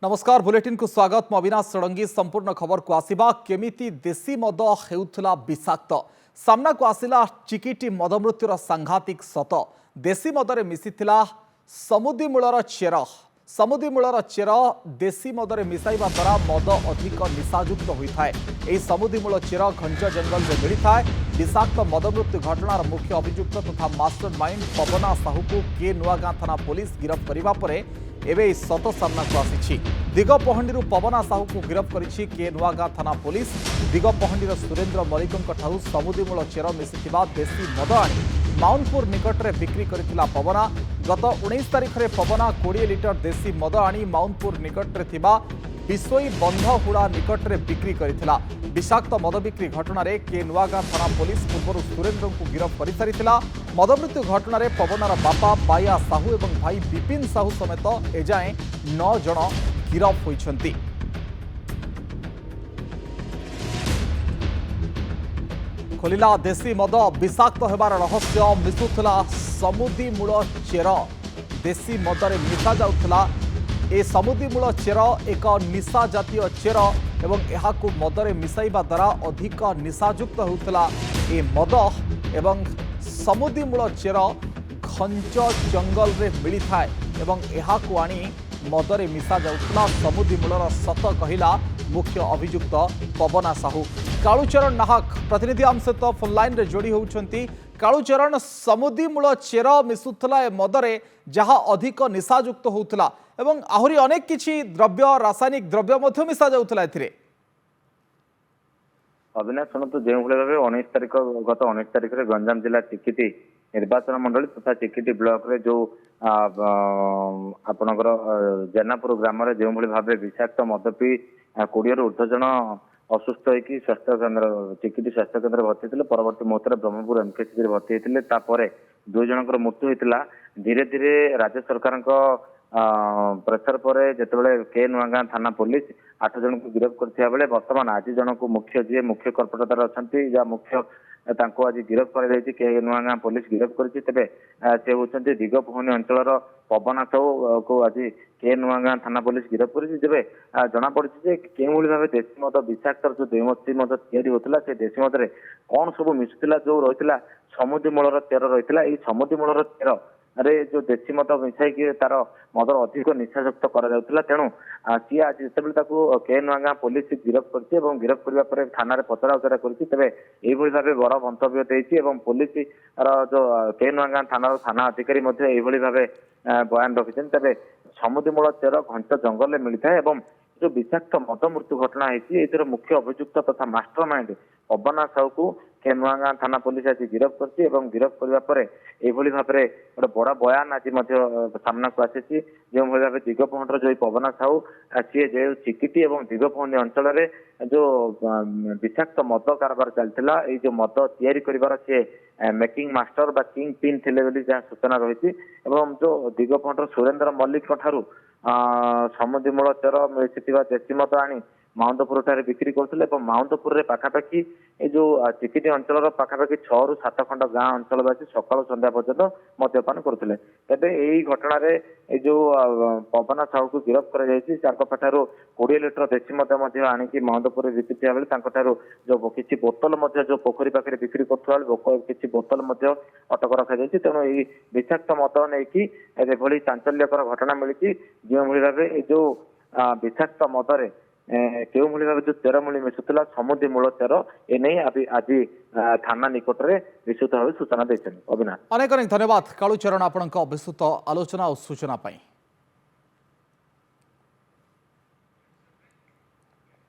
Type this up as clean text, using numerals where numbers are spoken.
नमस्कार बुलेटिन को स्वागत मु अविनाश षडंगी संपूर्ण खबर को आसिबा केमिति देसी मद हेउथला विषाक्त सामना को आसिला चिकिटी मद मृत्युर सांघातिक सत देसी मदरे मिसिथिला समुदी मूलर चेर देसी मदरे मिसाइबा द्वारा मद अधिक निशायुक्त होता है। यह समुदी मूल चेर घंच जंगल में मिलता है। विषाक्त मद मृत्यु घटनार मुख्य अभियुक्त तथा मास्टर माइंड पवना साहू को के नुआगां थाना पुलिस गिरफ्त करबा परे एवं सत सामना को आसी दिगपहंडी पवना साहू को गिरफ्त करिछि के नुआगां थाना पुलिस। दिगपहंडी सुरेंद्र मल्लिकों समुदीमूल चेर मिसिथिबा देसी मद आनी माउंटपुर निकट में बिक्री करथिला पवना। गत 19 तारिख में पवना 20 लिटर देसी मद आनी माउंटपुर निकट में थिबा बिशोई बंधहुड़ा निकट में बिक्री करथिला। विषाक्त मद बिक्री घटना के नुआगां थाना पुलिस पूर्व सुरेंद्र को गिरफ्त कर सारिथिला। मद मृत्यु घटना पवनार बापा बाया साहू और भाई विपिन साहू समेत एजाए 9 जन गिरफ्त होइछन्ति। खोलिला देसी मद विषाक्त होबार रहस्य मिसुथला समुदी मूल चेर देसी मदरे मिसा जाउथला। ए समुदी मूल चेर एक निशा जातीय चेर एवं एहाकु मदरे मिसाइबा द्वारा अधिक निशायुक्त होउथला। ए मद एवं समुदी मूल चेर घंच जंगल रे मिलिथा एवं एहाकु आनी मदरे मिसा जाउथला। समुदी मूलर सत कहिला मुख्य अभियुक्त पवना साहू। कालूचरण नाहक प्रतिनिधि आम सहित फोन लाइन रे जोड़ी होउछंती। कालूचरण समुदी मूल चेर मिसुथला ए मदरे जहा अधिक निशायुक्त होउथला एवं आहुरी अनेक किछि द्रव्य रासायनिक द्रव्य मध्य मिसा जाउथला एथिरे। अविनाश शुणु जो भाव 19 तारिख गत 19 तारिख में गंजाम जिला चिकिटी निर्वाचन मंडली तथा चिकिटी ब्लॉक रे जो आपणकर जेनापुर ग्राम जो भाव विषाक्त मद पी 20 ऊर्ध्व जन असुस्थ होगी स्वास्थ्य केन्द्र चिकिटी स्वास्थ्य केन्द्र भर्ती थे। परवर्ती मुहूर्त ब्रह्मपुर एमकेसीबी भर्ती होते 2 जनकर मृत्यु होता। धीरे धीरे राज्य सरकार प्रेसर पर जिते के नुआगां थाना पुलिस 8 जन को गिरफ्त करथिया बेले वर्तमान आज जन को मुख्य जी मुख्य कर्पोरेटर अच्छा मुख्य आज गिरफ्त कर के नुआगां पुलिस गिरफ्त करिछि। तेबे से होउछन्ति दिगपहनी अंचलर पवना साहू को आज के नुआगां थाना पुलिस गिरफ्त करिछि। जेबे जना पड़छि जे केउली भाबे देशी मद विषाक्त जो देसी मद तैयारी होतला से देशी मद रे कोन सब मिसुतिला जो रहितला समुद्री मूलर चेर रहितला। एई समुद्री मूलर चेर अरे जो देशी मद मिसाई तार मदर अधिक निशायुक्त करा तेणु सी आज जिते के नुआगां पुलिस गिरफ्त कर गिरफ्त करने थाना पचरा उचरा करे भाव बड़ मंतव्य देती पुलिस जो के नुआगां थाना अधिकारी भाव बयान रखी। तेज समुद्री मूल चेर घंट जंगल में मिलता है और जो विषाक्त मद मृत्यु घटना होती मुख्य अभियुक्त तथा मास्टर माइंड पवना साहू को के नुआगां थाना पुलिस आज गिरफ्त कर गिरफ्त करने भाव में गोटे बड़ा बयान आज सामना को आसी। जो भाव दिगपहंडर जो पवना साहू सी जो चिकिटी और दिगपहंडी अंचल जो विषाक्त मद कारबार चलता जो मद तैयारी कर सी मेकिंग मास्टर बा किंग पिन थे जहाँ सूचना रही। जो दिगपहंडर सुरेंद्र मल्लिक समुद्री मूल चेर मिसिथिबा देशी मद आनी माउंटपुर ठारे बिक्री करथिले माउंटपुर पाखापाखि जो चिकिटी अंचल पाखापाखि 6 ରୁ 7 खंड गाँ अंचलवासी सकाल संध्या पर्यंत मद्यपान करथिले। तेबे एही घटना रे जो पवना साहू को गिरफ्त कर 20 लिटर देशी मद आनिकी माउंटपुर बिक्री बेले जो किसी बोतल जो पोखरी पाखे बिक्री कर किसी बोतल अटक रखा। तेणु यही विषाक्त मद नहीं चांचल्यकर घटना मिली। जो भाव जो विषाक्त मदरे केउ भाव जो चेरमूली मिसुला समुद्री मूल चेर एने आज थाना निकट में विस्तृत भाव सूचना देते। अविनाश अनेक अनेक धन्यवाद कालूचरण आपण विस्तृत आलोचना और सूचना।